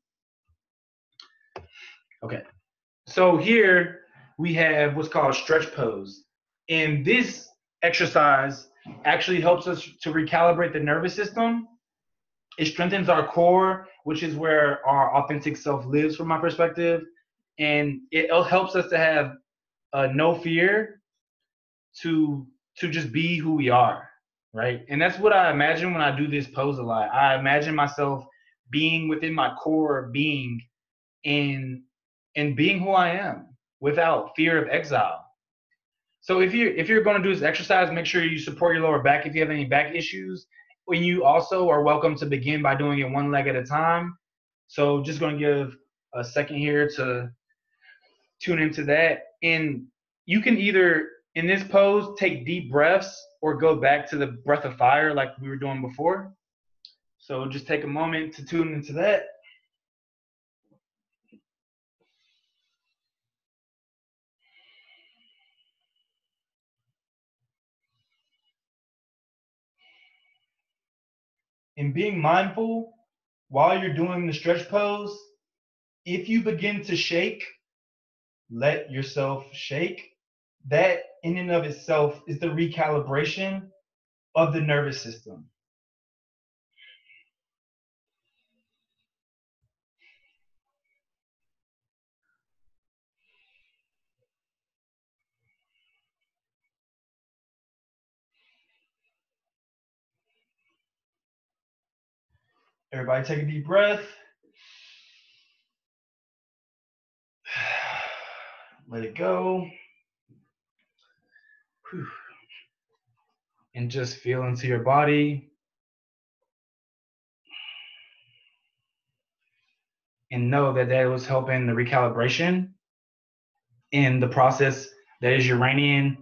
Okay. So here we have what's called stretch pose. And this exercise actually helps us to recalibrate the nervous system. It strengthens our core, which is where our authentic self lives from my perspective. And it helps us to have no fear to just be who we are, right? And that's what I imagine when I do this pose a lot. I imagine myself being within my core being, and being who I am without fear of exile. So if you're going to do this exercise, make sure you support your lower back if you have any back issues. When you also are welcome to begin by doing it one leg at a time. So just going to give a second here to tune into that. And you can either, in this pose, take deep breaths or go back to the breath of fire like we were doing before. So just take a moment to tune into that. in being mindful while you're doing the stretch pose, if you begin to shake, let yourself shake. That in and of itself is the recalibration of the nervous system. Everybody take a deep breath. Let it go. Whew. And just feel into your body. And know that that was helping the recalibration in the process that is Uranian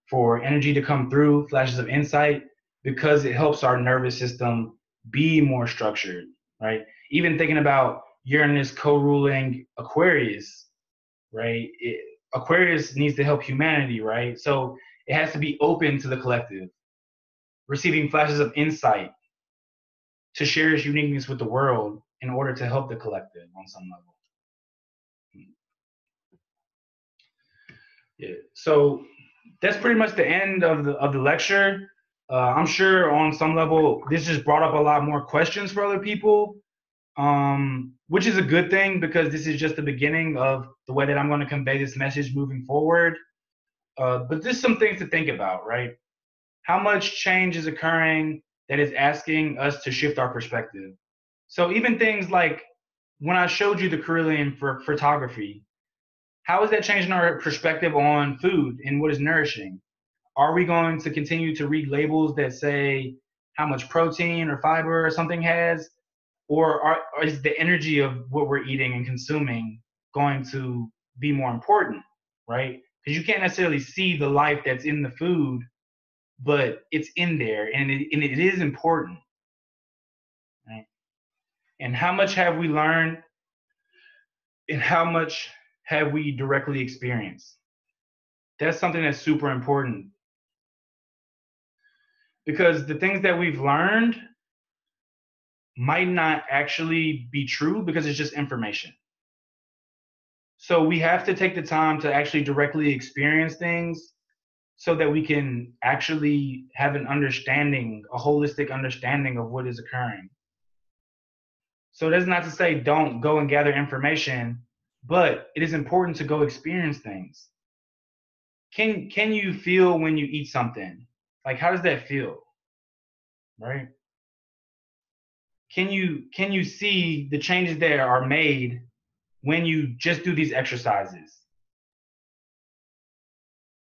for energy to come through, flashes of insight, because it helps our nervous system be more structured, right? Even thinking about Uranus co-ruling Aquarius, right? Aquarius needs to help humanity, right? So it has to be open to the collective, receiving flashes of insight to share its uniqueness with the world in order to help the collective on some level. Yeah. So that's pretty much the end of the lecture. I'm sure on some level this just brought up a lot more questions for other people, which is a good thing because this is just the beginning of the way that I'm going to convey this message moving forward. But there's some things to think about, right? How much change is occurring that is asking us to shift our perspective? So even things like when I showed you the Carillion for photography, how is that changing our perspective on food and what is nourishing? Are we going to continue to read labels that say how much protein or fiber or something has? Or is the energy of what we're eating and consuming going to be more important, right? Because you can't necessarily see the life that's in the food, but it's in there and it is important, right? And how much have we learned and how much have we directly experienced? That's something that's super important because the things that we've learned might not actually be true because it's just information. So we have to take the time to actually directly experience things so that we can actually have an understanding, a holistic understanding of what is occurring. So that's not to say don't go and gather information, but it is important to go experience things. Can you feel when you eat something? Like how does that feel? Right? Can you see the changes that are made when you just do these exercises?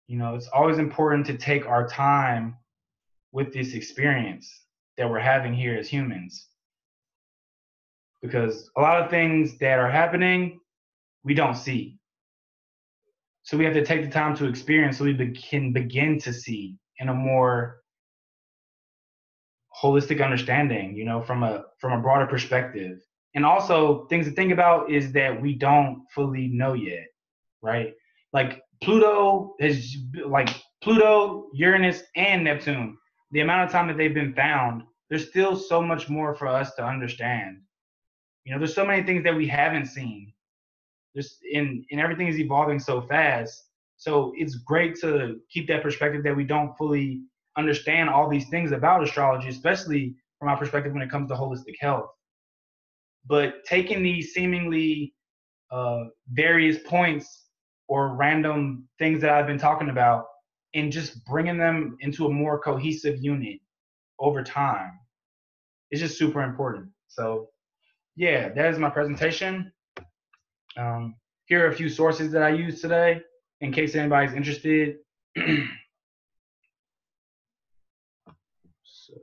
You know, it's always important to take our time with this experience that we're having here as humans because a lot of things that are happening we don't see. So we have to take the time to experience so we can begin to see in a more holistic understanding, you know, from a broader perspective. And also things to think about is that we don't fully know yet, right? Like Pluto, Uranus, and Neptune, the amount of time that they've been found, there's still so much more for us to understand. You know, there's so many things that we haven't seen. Just and everything is evolving so fast. So it's great to keep that perspective that we don't fully understand all these things about astrology, especially from our perspective when it comes to holistic health. But taking these seemingly various points or random things that I've been talking about and just bringing them into a more cohesive unit over time is just super important. So yeah, that is my presentation. Here are a few sources that I used today in case anybody's interested. So,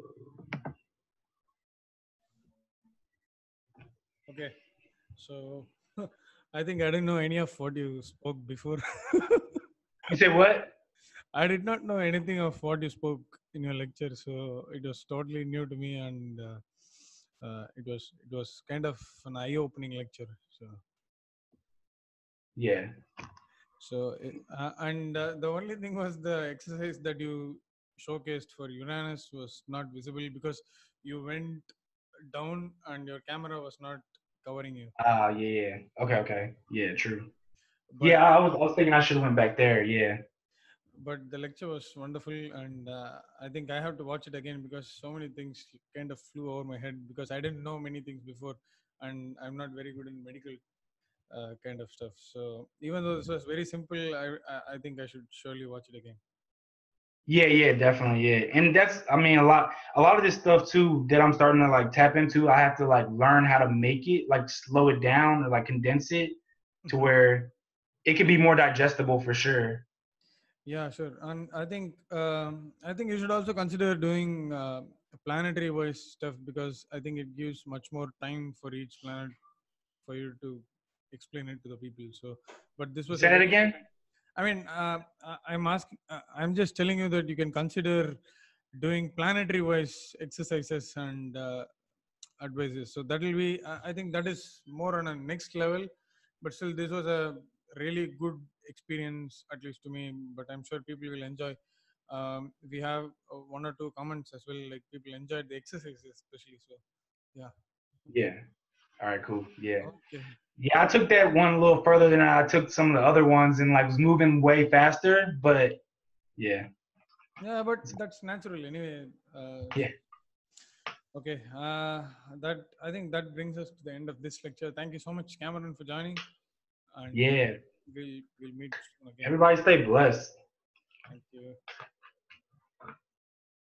Okay, so I think I didn't know any of what you spoke before. you say what? I did not know anything of what you spoke in your lecture, so it was totally new to me, and it was kind of an eye-opening lecture. Yeah. The only thing was the exercise that you showcased for Uranus was not visible because you went down and your camera was not covering you. Yeah. Okay. Yeah, true. But Yeah, I was thinking I should have went back there. Yeah. the lecture was wonderful, and I think I have to watch it again because so many things kind of flew over my head because I didn't know many things before, and I'm not very good in medical kind of stuff. So even though this was very simple, I think I should surely watch it again. Yeah, definitely, yeah. And that's, I mean, a lot of this stuff too that I'm starting to like tap into, I have to like learn how to make it, like slow it down or like condense it to Mhm. where it can be more digestible for sure. Yeah, sure. And I think you should also consider doing planetary wise stuff because I think it gives much more time for each planet for you to explain it to the people. So, but this was Say a that very, again? I mean, I'm asking, I'm just telling you that you can consider doing planetary wise exercises and advices. So that will be, I think that is more on a next level. But still, this was a really good experience, at least to me. But I'm sure people will enjoy. We have one or two comments as well, like people enjoyed the exercises, especially. So, yeah. Yeah. All right, cool. Yeah. Okay. Yeah, I took that one a little further than I took some of the other ones and like was moving way faster, but yeah. Yeah, but that's natural anyway. Yeah. Okay, that I think that brings us to the end of this lecture. Thank you so much, Cameron, for joining, and Yeah. we'll meet soon again. Everybody stay blessed. Thank you.